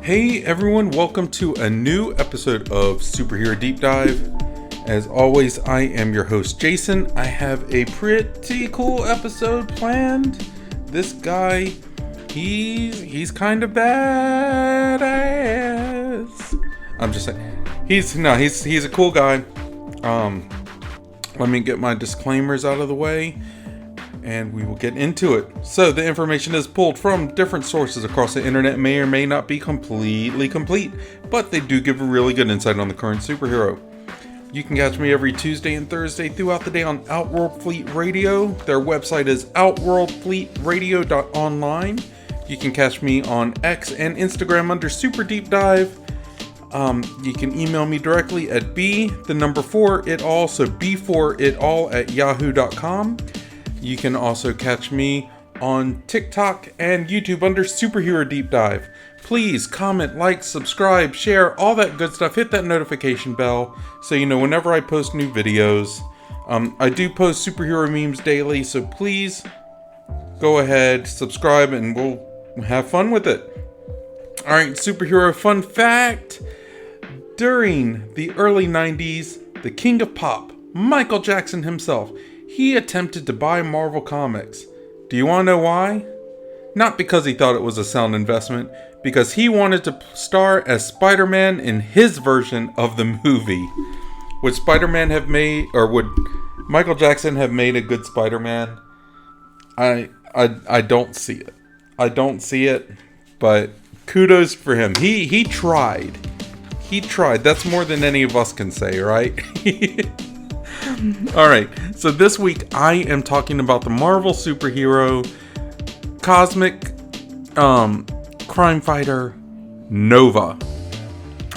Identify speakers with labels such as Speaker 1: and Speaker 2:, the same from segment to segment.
Speaker 1: Hey everyone, welcome to a new episode of Superhero Deep Dive. As always, I am your host Jason. I have a pretty cool episode planned. This guy, he's kind of badass. I'm just saying, he's a cool guy. Let me get my disclaimers out of the way, and we will get into it. So the information is pulled from different sources across the internet, may or may not be completely complete, but they do give a really good insight on the current superhero. You can catch me every Tuesday and Thursday throughout the day on Outworld Fleet Radio. Their website is outworldfleetradio.online. You can catch me on X and Instagram under Super Deep Dive. You can email me directly at B4itall, so B4itall at yahoo.com. You can also catch me on TikTok and YouTube under Superhero Deep Dive. Please comment, like, subscribe, share, all that good stuff. Hit that notification bell so you know whenever I post new videos. I do post superhero memes daily, so please go ahead, subscribe, and we'll have fun with it. Alright, superhero fun fact. During the early 90s, the king of pop, Michael Jackson himself, he attempted to buy Marvel Comics. Do you want to know why? Not because he thought it was a sound investment, because he wanted to star as Spider-Man in his version of the movie. Would Spider-Man have made, or would Michael Jackson have made a good Spider-Man? I don't see it. I don't see it, but kudos for him. He tried. He tried. That's more than any of us can say, right? Alright, so this week I am talking about the Marvel superhero, cosmic crime fighter, Nova.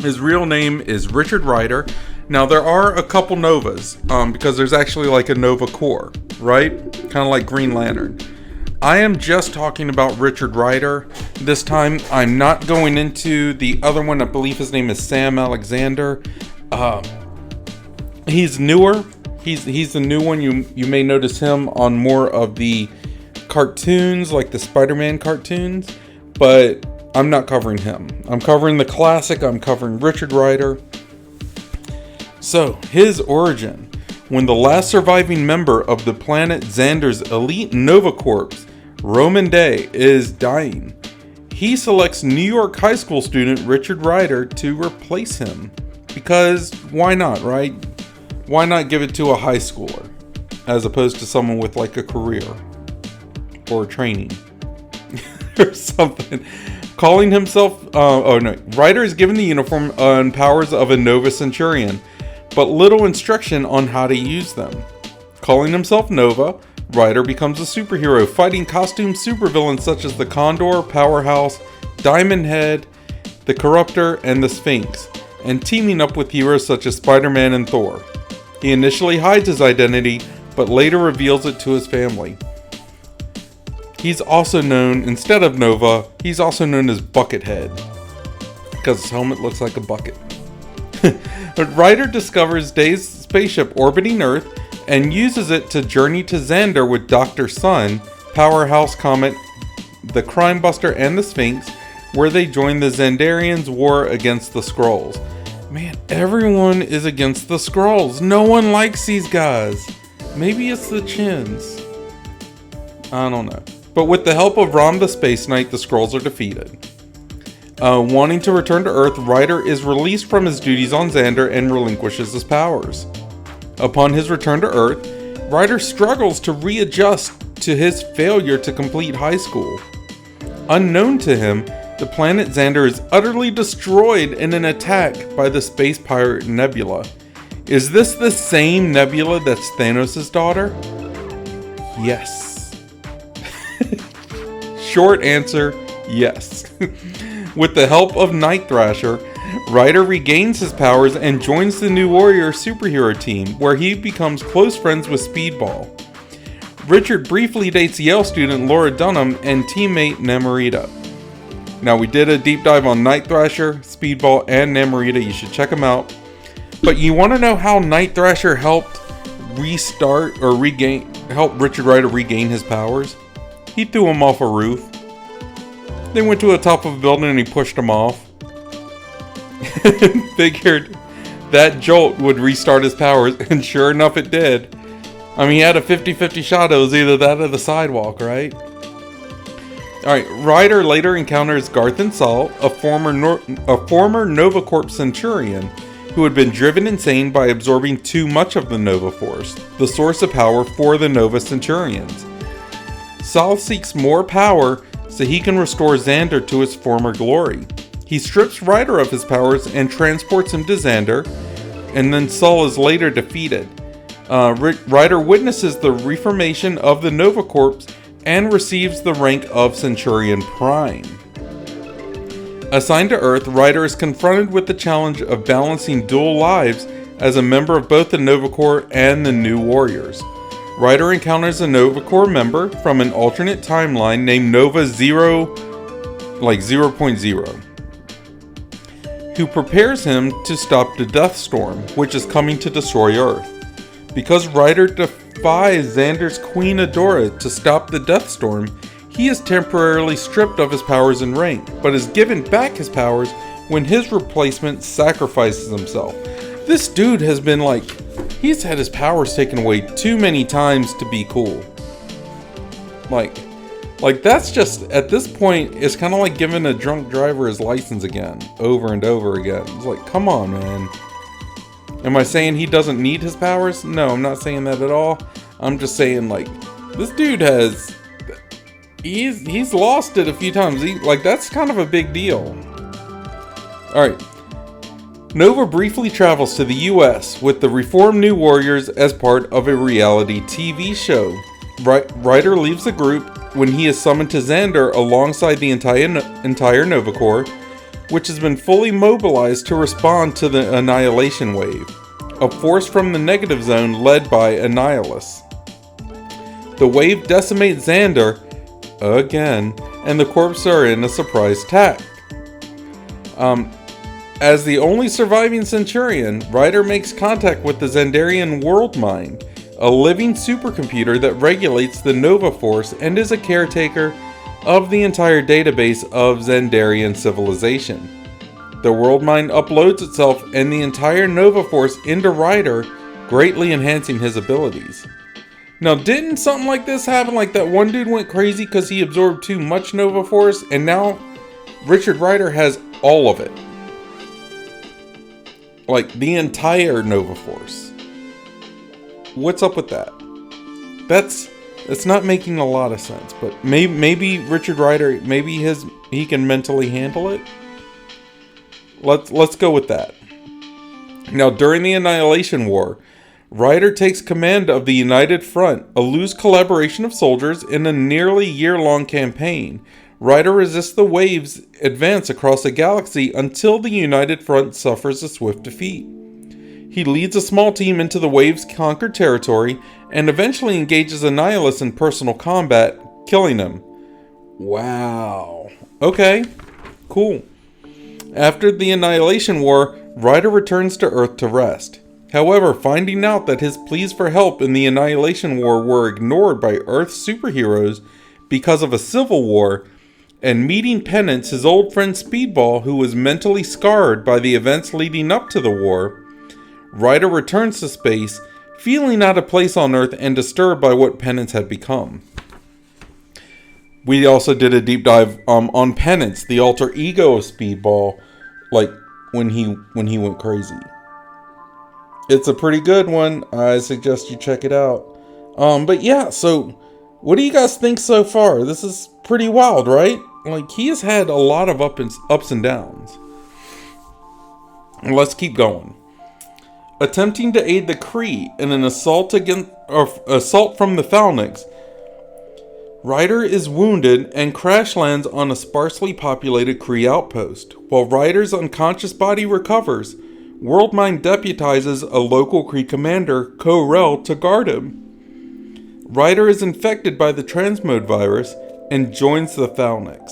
Speaker 1: His real name is Richard Rider. Now there are a couple Novas, because there's actually like a Nova Corps, right? Kind of like Green Lantern. I am just talking about Richard Rider. This time I'm not going into the other one. I believe his name is Sam Alexander. He's newer. He's the new one. You may notice him on more of the cartoons, like the Spider-Man cartoons, but I'm not covering him. I'm covering the classic. I'm covering Richard Rider. So, his origin. When the last surviving member of the planet Xander's elite Nova Corps, Roman Day, is dying, he selects New York high school student Richard Rider to replace him. Because why not, right? Why not give it to a high schooler as opposed to someone with like a career or training or something? Calling himself, Rider is given the uniform and powers of a Nova Centurion, but little instruction on how to use them. Calling himself Nova, Rider becomes a superhero, fighting costume supervillains such as the Condor, Powerhouse, Diamond Head, the Corruptor, and the Sphinx, and teaming up with heroes such as Spider-Man and Thor. He initially hides his identity, but later reveals it to his family. He's also known, instead of Nova, he's also known as Buckethead, because his helmet looks like a bucket. But Rider discovers Day's spaceship orbiting Earth and uses it to journey to Xander with Dr. Sun, Powerhouse Comet, the Crime Buster, and the Sphinx, where they join the Xandarians' war against the Skrulls. Man, everyone is against the Skrulls. No one likes these guys. Maybe it's the chins. I don't know. But with the help of Rom the Space Knight, the Skrulls are defeated. Wanting to return to Earth, Rider is released from his duties on Xander and relinquishes his powers. Upon his return to Earth, Rider struggles to readjust to his failure to complete high school. Unknown to him, the planet Xander is utterly destroyed in an attack by the space pirate Nebula. Is this the same Nebula that's Thanos' daughter? Yes. Short answer, yes. With the help of Night Thrasher, Rider regains his powers and joins the New Warrior superhero team, where he becomes close friends with Speedball. Richard briefly dates Yale student Laura Dunham and teammate Namorita. Now, we did a deep dive on Night Thrasher, Speedball, and Namorita. You should check them out. But you want to know how Night Thrasher helped help Richard Rider regain his powers? He threw him off a roof. They went to the top of a building and he pushed him off. and figured that jolt would restart his powers, and sure enough it did. I mean, he had a 50-50 shot. It was either that or the sidewalk, right? Alright, Ryder later encounters Garth Saul, a former Nova Corps Centurion, who had been driven insane by absorbing too much of the Nova Force, the source of power for the Nova Centurions. Saul seeks more power so he can restore Xander to his former glory. He strips Ryder of his powers and transports him to Xander, and then Saul is later defeated. Ryder witnesses the reformation of the Nova Corps and receives the rank of Centurion Prime. Assigned to Earth, Ryder is confronted with the challenge of balancing dual lives as a member of both the Nova Corps and the New Warriors. Ryder encounters a Nova Corps member from an alternate timeline named Nova 0.0, who prepares him to stop the Death Storm, which is coming to destroy Earth. Because Ryder defies Xander's Queen Adora to stop the Death Storm, he is temporarily stripped of his powers and rank, but is given back his powers when his replacement sacrifices himself. This dude has been he's had his powers taken away too many times to be cool. Like that's just, at this point, it's kind of like giving a drunk driver his license again, over and over again. It's like, come on, man. Am I saying he doesn't need his powers? No, I'm not saying that at all. I'm just saying, this dude has... He's lost it a few times. That's kind of a big deal. Alright. Nova briefly travels to the US with the Reformed New Warriors as part of a reality TV show. Ryder leaves the group when he is summoned to Xander alongside the entire Nova Corps, which has been fully mobilized to respond to the Annihilation Wave, a force from the Negative Zone led by Annihilus. The wave decimates Xander again, and the corps are in a surprise attack. As the only surviving Centurion, Ryder makes contact with the Xandarian World Mind, a living supercomputer that regulates the Nova Force and is a caretaker of the entire database of Xandarian civilization. The World Mind uploads itself and the entire Nova Force into Ryder, greatly enhancing his abilities. Now, didn't something like this happen? Like that one dude went crazy because he absorbed too much Nova Force, and now Richard Ryder has all of it. Like the entire Nova Force. What's up with that? It's not making a lot of sense, but maybe Richard Ryder, he can mentally handle it. Let's go with that. Now, during the Annihilation War, Ryder takes command of the United Front, a loose collaboration of soldiers in a nearly year-long campaign. Ryder resists the wave's advance across the galaxy until the United Front suffers a swift defeat. He leads a small team into the wave's conquered territory and eventually engages Annihilus in personal combat, killing him. Wow. Okay, cool. After the Annihilation War, Ryder returns to Earth to rest. However, finding out that his pleas for help in the Annihilation War were ignored by Earth's superheroes because of a civil war, and meeting Penance, his old friend Speedball, who was mentally scarred by the events leading up to the war, Ryder returns to space, feeling out of place on Earth and disturbed by what Penance had become. We also did a deep dive on Penance, the alter ego of Speedball, like when he went crazy. It's a pretty good one. I suggest you check it out. But yeah, so what do you guys think so far? This is pretty wild, right? Like, he has had a lot of ups and downs. Let's keep going. Attempting to aid the Kree in an assault from the Thalnix, Ryder is wounded and crash lands on a sparsely populated Kree outpost. While Ryder's unconscious body recovers, Worldmind deputizes a local Kree commander, Ko-Rel, to guard him. Ryder is infected by the transmode virus and joins the Thalnix.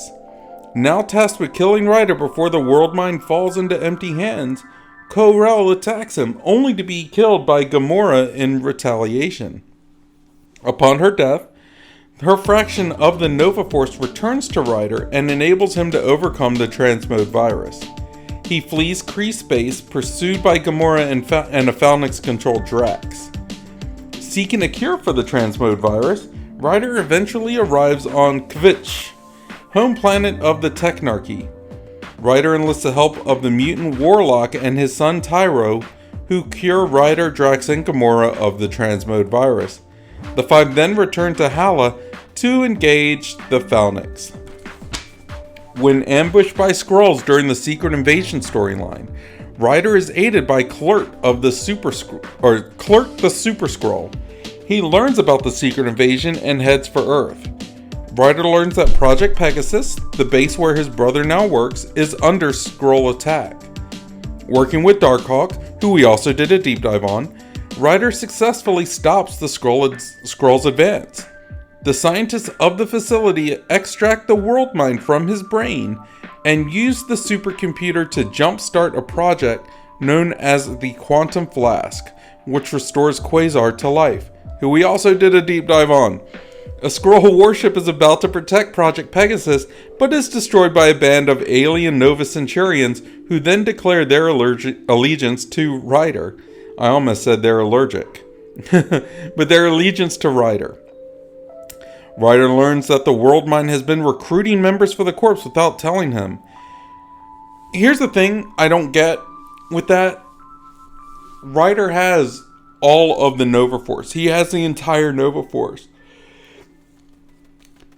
Speaker 1: Now tasked with killing Ryder before the Worldmind falls into empty hands, Ko-Rel attacks him, only to be killed by Gamora in retaliation. Upon her death, her fraction of the Nova Force returns to Ryder and enables him to overcome the transmode virus. he flees Kree space, pursued by Gamora and a Phalanx-controlled Drax. Seeking a cure for the transmode virus, Ryder eventually arrives on Kvitch, home planet of the Technarchy. Ryder enlists the help of the mutant Warlock and his son Tyro, who cure Ryder, Drax, and Gamora of the transmode virus. The five then return to Hala to engage the Phalanx. When ambushed by Skrulls during the Secret Invasion storyline, Ryder is aided by Clerk the Super Skrull. He learns about the Secret Invasion and heads for Earth. Ryder learns that Project Pegasus, the base where his brother now works, is under Skrull attack. Working with Darkhawk, who we also did a deep dive on, Ryder successfully stops the Skrull's advance. The scientists of the facility extract the world mind from his brain and use the supercomputer to jumpstart a project known as the Quantum Flask, which restores Quasar to life, who we also did a deep dive on. A Skrull warship is about to protect Project Pegasus, but is destroyed by a band of alien Nova Centurions who then declare their allegiance to Ryder. I almost said they're allergic. But their allegiance to Ryder. Ryder learns that the World Mind has been recruiting members for the Corps without telling him. Here's the thing I don't get with that. Ryder has all of the Nova Force. He has the entire Nova Force.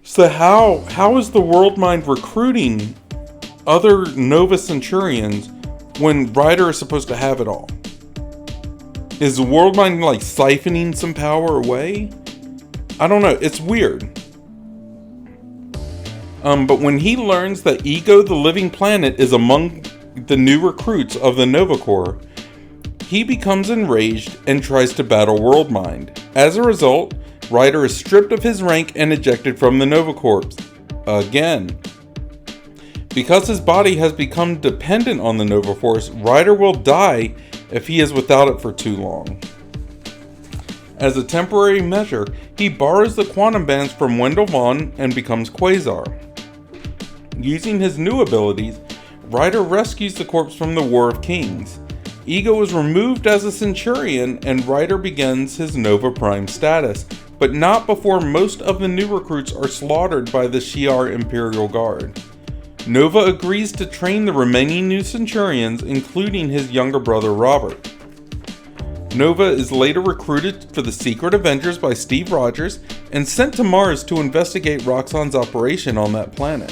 Speaker 1: So how is the World Mind recruiting other Nova Centurions when Ryder is supposed to have it all? Is the World Mind like siphoning some power away? I don't know. It's weird. But when he learns that Ego the Living Planet is among the new recruits of the Nova Corps, he becomes enraged and tries to battle World Mind. As a result, Ryder is stripped of his rank and ejected from the Nova Corps. Again. Because his body has become dependent on the Nova Force, Ryder will die if he is without it for too long. As a temporary measure, he borrows the quantum bands from Wendell Vaughn and becomes Quasar. Using his new abilities, Ryder rescues the corpse from the War of Kings. Ego is removed as a Centurion and Ryder begins his Nova Prime status, but not before most of the new recruits are slaughtered by the Shi'ar Imperial Guard. Nova agrees to train the remaining new Centurions, including his younger brother Robert. Nova is later recruited for the Secret Avengers by Steve Rogers and sent to Mars to investigate Roxxon's operation on that planet.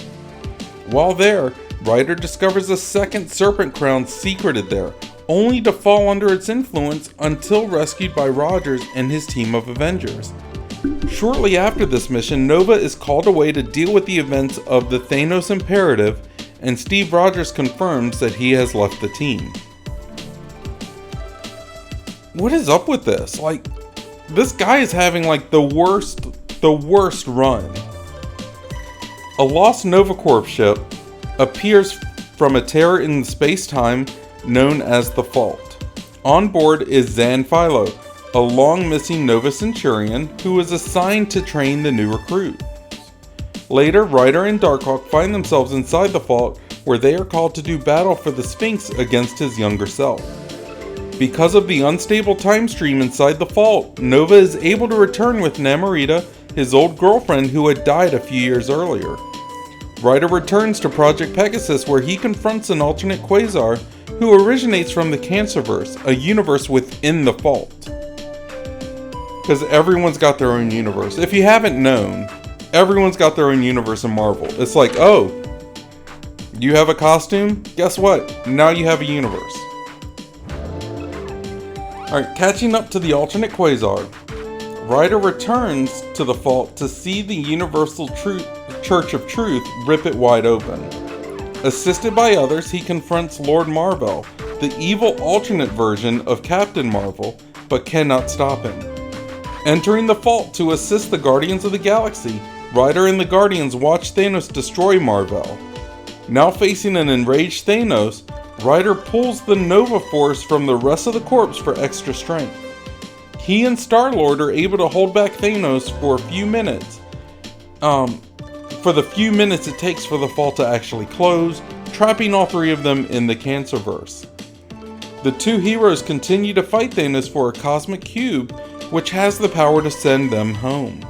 Speaker 1: While there, Ryder discovers a second Serpent Crown secreted there, only to fall under its influence until rescued by Rogers and his team of Avengers. Shortly after this mission, Nova is called away to deal with the events of the Thanos Imperative, and Steve Rogers confirms that he has left the team. What is up with this? Like, this guy is having like the worst run. A lost Nova Corps ship appears from a tear in space-time known as the Fault. On board is Zan Philo, a long-missing Nova Centurion who was assigned to train the new recruits. Later, Ryder and Darkhawk find themselves inside the Fault, where they are called to do battle for the Sphinx against his younger self. Because of the unstable time stream inside the Fault, Nova is able to return with Namorita, his old girlfriend who had died a few years earlier. Ryder returns to Project Pegasus, where he confronts an alternate Quasar who originates from the Cancerverse, a universe within the Fault. Because everyone's got their own universe. If you haven't known, everyone's got their own universe in Marvel. It's like, oh, you have a costume? Guess what? Now you have a universe. Alright, catching up to the alternate Quasar, Ryder returns to the Fault to see the Universal Church of Truth rip it wide open. Assisted by others, he confronts Lord Marvel, the evil alternate version of Captain Marvel, but cannot stop him. Entering the Fault to assist the Guardians of the Galaxy, Ryder and the Guardians watch Thanos destroy Marvel. Now facing an enraged Thanos, Ryder pulls the Nova Force from the rest of the Corps for extra strength. He and Star-Lord are able to hold back Thanos for a few minutes. For the few minutes it takes for the Fault to actually close, trapping all three of them in the Cancerverse. The two heroes continue to fight Thanos for a cosmic cube, which has the power to send them home.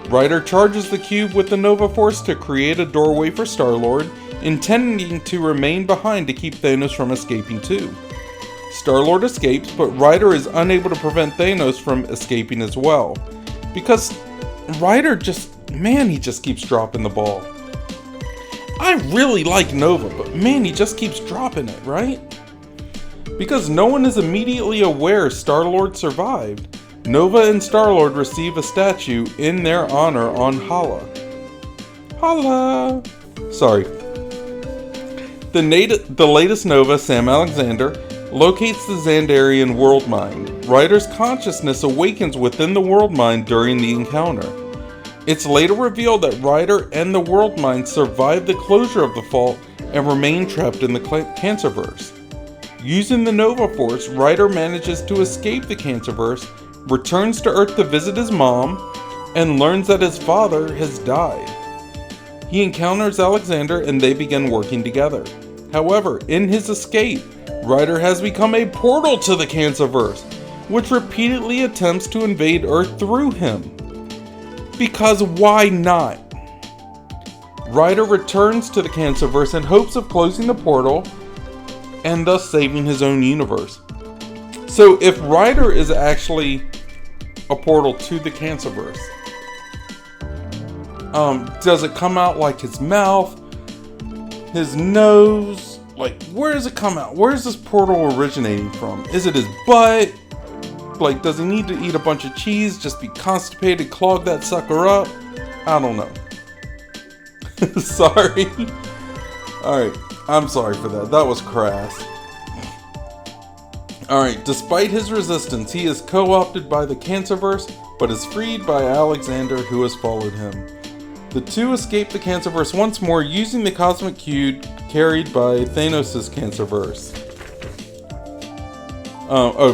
Speaker 1: Ryder charges the cube with the Nova Force to create a doorway for Star-Lord, intending to remain behind to keep Thanos from escaping too. Star-Lord escapes, but Ryder is unable to prevent Thanos from escaping as well. Because Ryder he just keeps dropping the ball. I really like Nova, but man, he just keeps dropping it, right? Because no one is immediately aware Star-Lord survived, Nova and Star-Lord receive a statue in their honor on Hala. Sorry. The latest Nova, Sam Alexander, locates the Xandarian world mine. Ryder's consciousness awakens within the world mine during the encounter. It's later revealed that Ryder and the world mine survived the closure of the fault and remain trapped in the Cancerverse. Using the Nova Force, Ryder manages to escape the Cancerverse, returns to Earth to visit his mom, and learns that his father has died. He encounters Alexander and they begin working together. However, in his escape, Ryder has become a portal to the Cancerverse, which repeatedly attempts to invade Earth through him. Because why not? Ryder returns to the Cancerverse in hopes of closing the portal and thus saving his own universe. So if Ryder is actually a portal to the Cancerverse, does it come out like his mouth, his nose? Like, where does it come out? Where is this portal originating from? Is it his butt? Like, does he need to eat a bunch of cheese, just be constipated, clog that sucker up? I don't know. Sorry. Alright, I'm sorry for that. That was crass. Alright, despite his resistance, he is co-opted by the Cancerverse, but is freed by Alexander, who has followed him. The two escape the Cancerverse once more using the cosmic cube carried by Thanos' Cancerverse.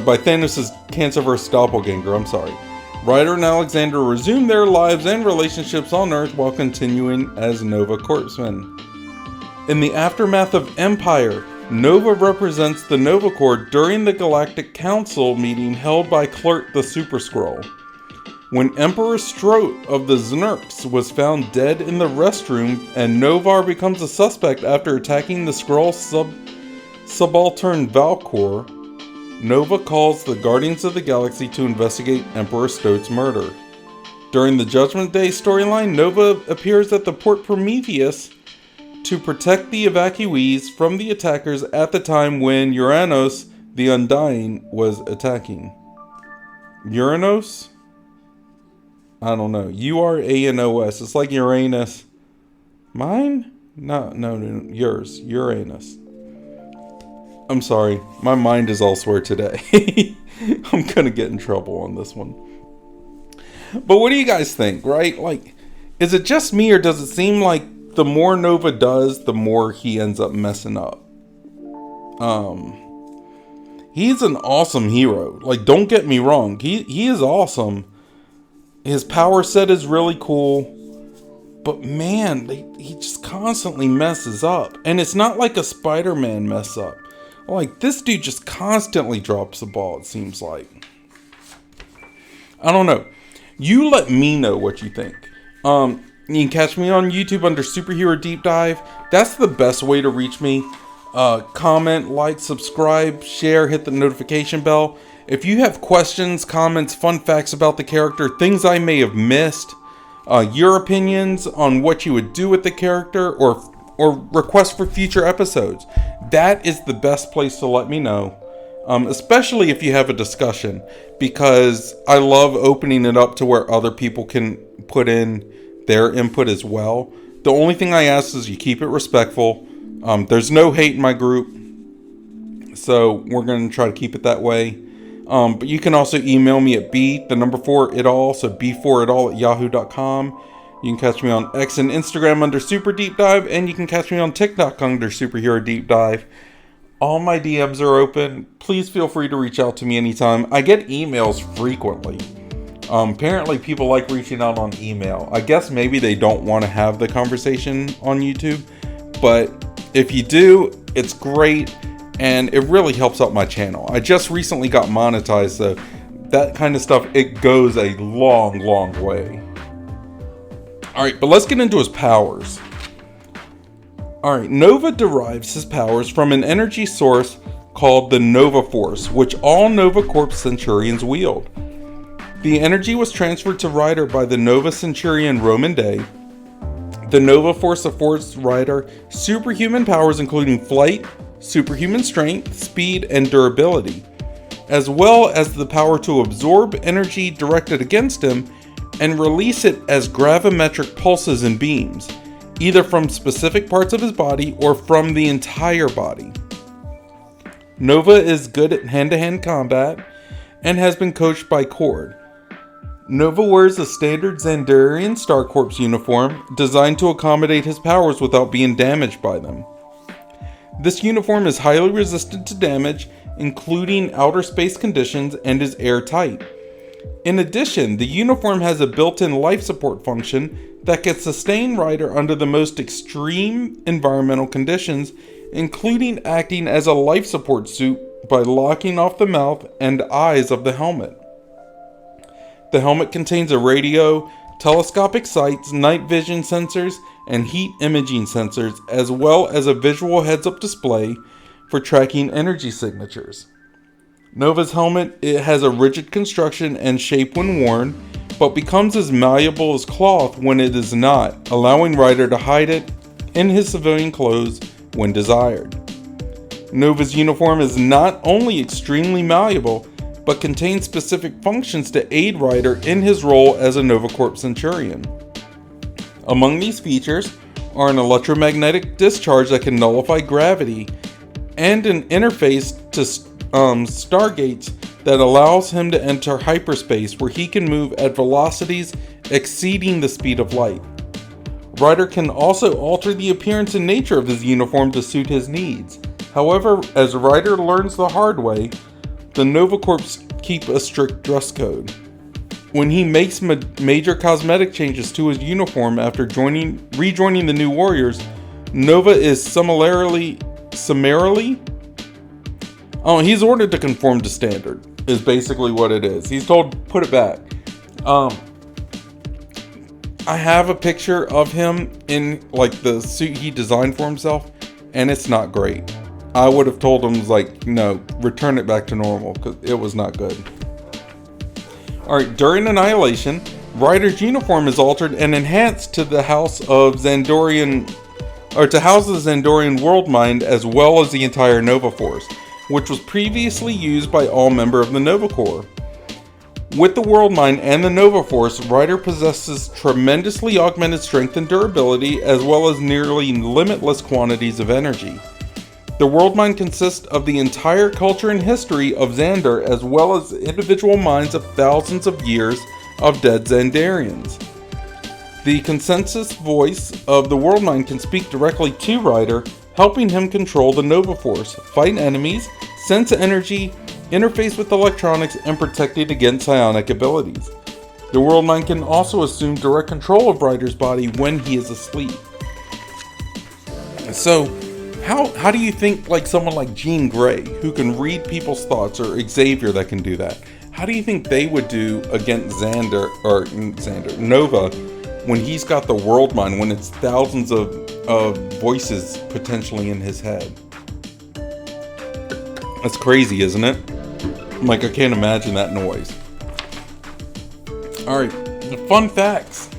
Speaker 1: By Thanos' Cancerverse doppelganger, I'm sorry. Ryder and Alexander resume their lives and relationships on Earth while continuing as Nova Corpsmen. In the aftermath of Empire, Nova represents the Nova Corps during the Galactic Council meeting held by Kl'rt the Super-Skrull. When Emperor Strot of the Znurks was found dead in the restroom and Noh-Varr becomes a suspect after attacking the Skrull subaltern Valkor, Nova calls the Guardians of the Galaxy to investigate Emperor Strot's murder. During the Judgment Day storyline, Nova appears at the Port Prometheus to protect the evacuees from the attackers at the time when Uranos, the Undying, was attacking. Uranos? I don't know. Uranos. It's like Uranus. Mine? No, yours. Uranus. I'm sorry. My mind is elsewhere today. I'm gonna get in trouble on this one. But what do you guys think, right? Like, is it just me, or does it seem like the more Nova does, the more he ends up messing up? He's an awesome hero. Like, don't get me wrong. He is awesome. His power set is really cool. But man, he just constantly messes up. And it's not like a Spider-Man mess up. Like, this dude just constantly drops the ball, it seems like. I don't know. You let me know what you think. You can catch me on YouTube under Superhero Deep Dive. That's the best way to reach me. Comment, like, subscribe, share, hit the notification bell. If you have questions, comments, fun facts about the character, things I may have missed, your opinions on what you would do with the character, or requests for future episodes, that is the best place to let me know. Especially if you have a discussion, because I love opening it up to where other people can put in their input as well. The only thing I ask is you keep it respectful. There's no hate in my group, so we're going to try to keep it that way. But you can also email me at b4itall, so b4itall@yahoo.com. You can catch me on X and Instagram under Super Deep Dive, and you can catch me on TikTok under Superhero Deep Dive. All my DMs are open. Please feel free to reach out to me anytime. I get emails frequently. Apparently people like reaching out on email. I guess maybe they don't want to have the conversation on YouTube, but If you do, it's great, and it really helps out my channel. I just recently got monetized, so that kind of stuff, it goes a long, long way. Alright, but let's get into his powers. Alright, Nova derives his powers from an energy source called the Nova Force, which all Nova Corps Centurions wield. The energy was transferred to Ryder by the Nova Centurion Roman Day. The Nova Force affords Ryder superhuman powers including flight, superhuman strength, speed, and durability, as well as the power to absorb energy directed against him and release it as gravimetric pulses and beams, either from specific parts of his body or from the entire body. Nova is good at hand-to-hand combat and has been coached by Cord. Nova wears a standard Xandarian Star Corps uniform designed to accommodate his powers without being damaged by them. This uniform is highly resistant to damage, including outer space conditions, and is airtight. In addition, the uniform has a built-in life support function that can sustain Ryder under the most extreme environmental conditions, including acting as a life support suit by locking off the mouth and eyes of the helmet. The helmet contains a radio, telescopic sights, night vision sensors, and heat imaging sensors, as well as a visual heads-up display for tracking energy signatures. Nova's helmet, it has a rigid construction and shape when worn, but becomes as malleable as cloth when it is not, allowing Ryder to hide it in his civilian clothes when desired. Nova's uniform is not only extremely malleable, but contains specific functions to aid Ryder in his role as a Nova Corps Centurion. Among these features are an electromagnetic discharge that can nullify gravity and an interface to stargates that allows him to enter hyperspace, where he can move at velocities exceeding the speed of light. Ryder can also alter the appearance and nature of his uniform to suit his needs. However, as Ryder learns the hard way, the Nova Corps keep a strict dress code. When he makes major cosmetic changes to his uniform after rejoining the New Warriors, Nova is summarily he's ordered to conform to standard, is basically what it is. He's told, put it back. I have a picture of him in like the suit he designed for himself, and it's not great. I would have told him, like, no, return it back to normal, because it was not good. Alright, during Annihilation, Ryder's uniform is altered and enhanced to house the Xandarian World Mind, as well as the entire Nova Force, which was previously used by all members of the Nova Corps. With the World Mind and the Nova Force, Ryder possesses tremendously augmented strength and durability, as well as nearly limitless quantities of energy. The World Mind consists of the entire culture and history of Xandar, as well as individual minds of thousands of years of dead Xandarians. The consensus voice of the World Mind can speak directly to Ryder, helping him control the Nova Force, fight enemies, sense energy, interface with electronics, and protect it against psionic abilities. The World Mind can also assume direct control of Ryder's body when he is asleep. So, how do you think like someone like Jean Grey, who can read people's thoughts, or Xavier that can do that, how do you think they would do against Nova, when he's got the World Mind, when it's thousands of voices potentially in his head? That's crazy, isn't it? Like, I can't imagine that noise. Alright, the fun facts.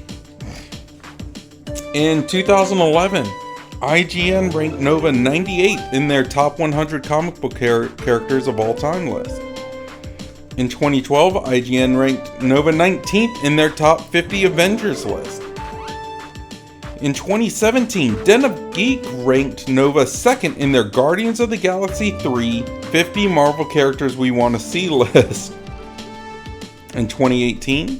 Speaker 1: In 2011, IGN ranked Nova 98th in their top 100 comic book characters of all time list. In 2012, IGN ranked Nova 19th in their top 50 Avengers list. In 2017, Den of Geek ranked Nova 2nd in their Guardians of the Galaxy 3 50 Marvel Characters We Want to See list. In 2018,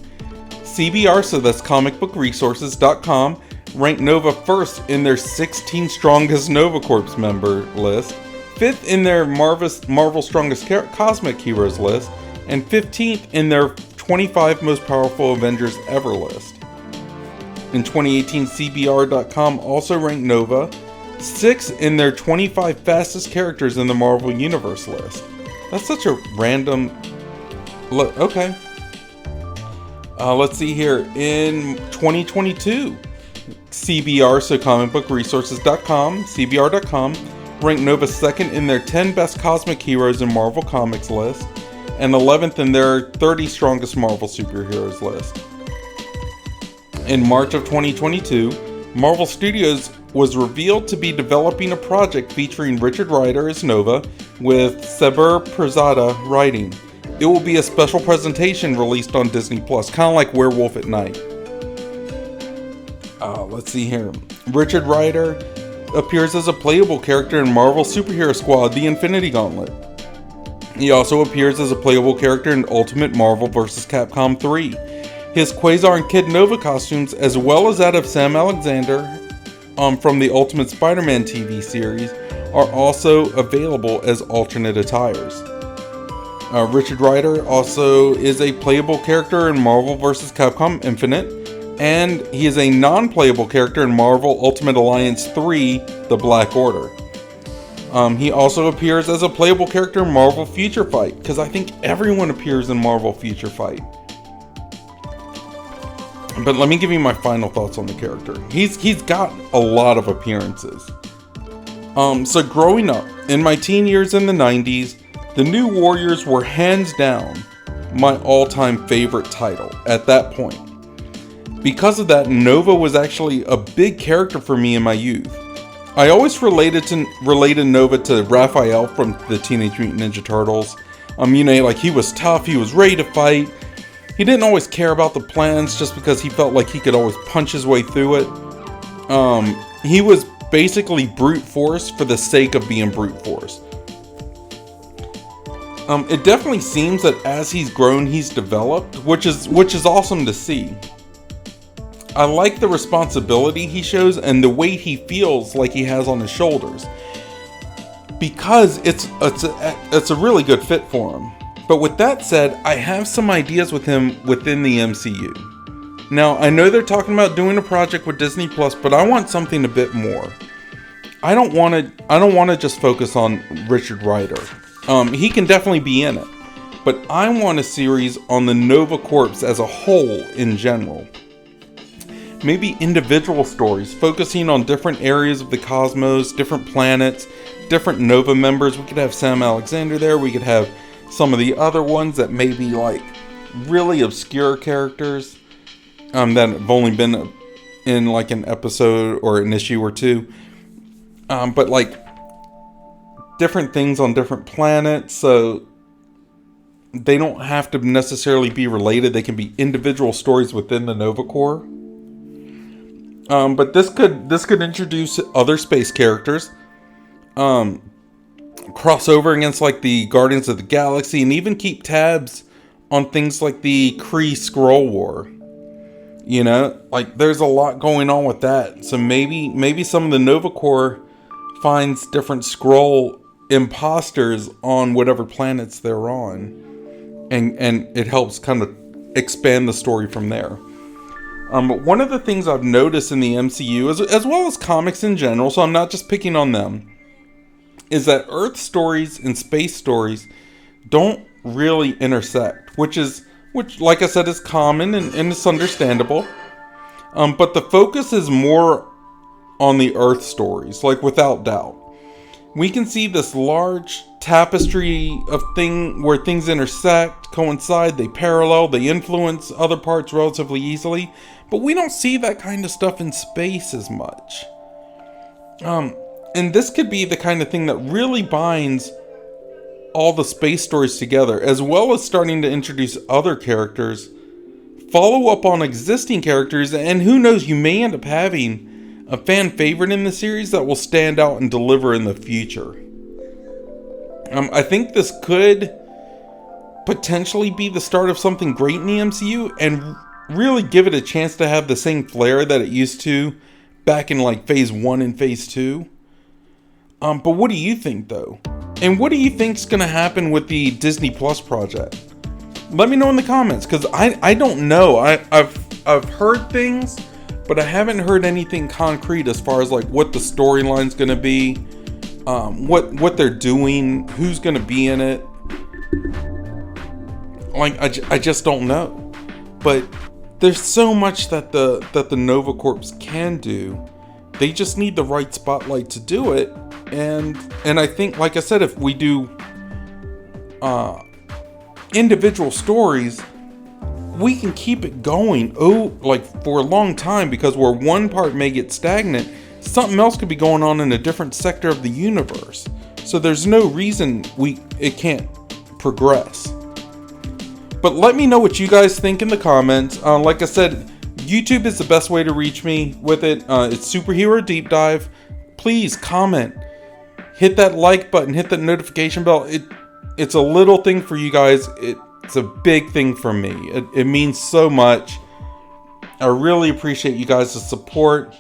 Speaker 1: CBR, so that's comicbookresources.com, ranked Nova 1st in their 16 Strongest Nova Corps member list, 5th in their Marvel Strongest Cosmic Heroes list, and 15th in their 25 Most Powerful Avengers Ever list. In 2018, CBR.com also ranked Nova 6th in their 25 fastest characters in the Marvel Universe list. That's such a random... Okay. Let's see here. In 2022, CBR, so comicbookresources.com, CBR.com, ranked Nova 2nd in their 10 best cosmic heroes in Marvel Comics list, and 11th in their 30 strongest Marvel superheroes list. In March of 2022, Marvel Studios was revealed to be developing a project featuring Richard Rider as Nova, with Saber Perzada writing. It will be a special presentation released on Disney Plus, kind of like Werewolf at Night. Let's see here. Richard Rider appears as a playable character in Marvel Superhero Squad: The Infinity Gauntlet. He also appears as a playable character in Ultimate Marvel vs. Capcom 3. His Quasar and Kid Nova costumes, as well as that of Sam Alexander from the Ultimate Spider-Man TV series, are also available as alternate attires. Richard Rider also is a playable character in Marvel vs. Capcom Infinite, and he is a non-playable character in Marvel Ultimate Alliance 3: The Black Order. He also appears as a playable character in Marvel Future Fight, because I think everyone appears in Marvel Future Fight. But let me give you my final thoughts on the character. He's got a lot of appearances. So growing up, in my teen years in the 90s, the New Warriors were hands down my all-time favorite title at that point. Because of that, Nova was actually a big character for me in my youth. I always related Nova to Raphael from the Teenage Mutant Ninja Turtles. Like he was tough, he was ready to fight. He didn't always care about the plans just because he felt like he could always punch his way through it. He was basically brute force for the sake of being brute force. It definitely seems that as he's grown, he's developed, which is awesome to see. I like the responsibility he shows and the weight he feels like he has on his shoulders, because it's a really good fit for him. But with that said, I have some ideas with him within the MCU. Now, I know they're talking about doing a project with Disney Plus, but I want something a bit more. I don't want to just focus on Richard Rider. He can definitely be in it, but I want a series on the Nova Corps as a whole in general. Maybe individual stories focusing on different areas of the cosmos, different planets, different Nova members. We could have Sam Alexander there. We could have some of the other ones that may be like really obscure characters that have only been in like an episode or an issue or two. But like different things on different planets, so they don't have to necessarily be related. They can be individual stories within the Nova Corps. But this could introduce other space characters, cross over against like the Guardians of the Galaxy, and even keep tabs on things like the Kree Skrull War. You know, like there's a lot going on with that. So maybe some of the Nova Corps finds different Skrull imposters on whatever planets they're on, and it helps kind of expand the story from there. One of the things I've noticed in the MCU, as well as comics in general, so I'm not just picking on them, is that Earth stories and space stories don't really intersect, which like I said is common and it's understandable. But the focus is more on the Earth stories, like without doubt. We can see this large tapestry of where things intersect, coincide, they parallel, they influence other parts relatively easily, but we don't see that kind of stuff in space as much. And this could be the kind of thing that really binds all the space stories together, as well as starting to introduce other characters, follow up on existing characters, and who knows, you may end up having a fan favorite in the series that will stand out and deliver in the future. I think this could potentially be the start of something great in the MCU and really give it a chance to have the same flair that it used to back in like phase 1 and phase 2. But what do you think though? And what do you think's gonna happen with the Disney Plus project? Let me know in the comments, because I don't know. I've heard things, but I haven't heard anything concrete as far as like what the storyline's going to be, what they're doing, who's going to be in it. Like I just don't know. But there's so much that the Nova Corps can do. They just need the right spotlight to do it. And I think, like I said, if we do individual stories, we can keep it going for a long time, because where one part may get stagnant, something else could be going on in a different sector of the universe. So there's no reason it can't progress. But let me know what you guys think in the comments. Like I said, YouTube is the best way to reach me with it. It's Superhero Deep Dive. Please comment, hit that like button, hit that notification bell. It's a little thing for you guys. It's a big thing for me. It means so much. I really appreciate you guys' support.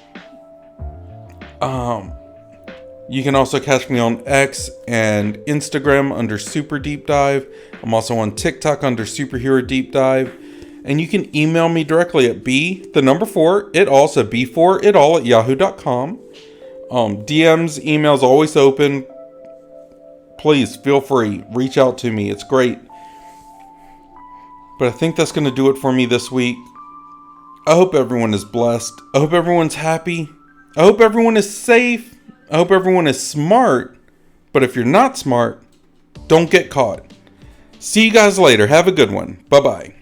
Speaker 1: You can also catch me on X and Instagram under Super Deep Dive. I'm also on TikTok under Superhero Deep Dive. And you can email me directly at b4itall@yahoo.com. DMs, emails always open. Please feel free. Reach out to me. It's great. But I think that's going to do it for me this week. I hope everyone is blessed. I hope everyone's happy. I hope everyone is safe. I hope everyone is smart. But if you're not smart, don't get caught. See you guys later. Have a good one. Bye-bye.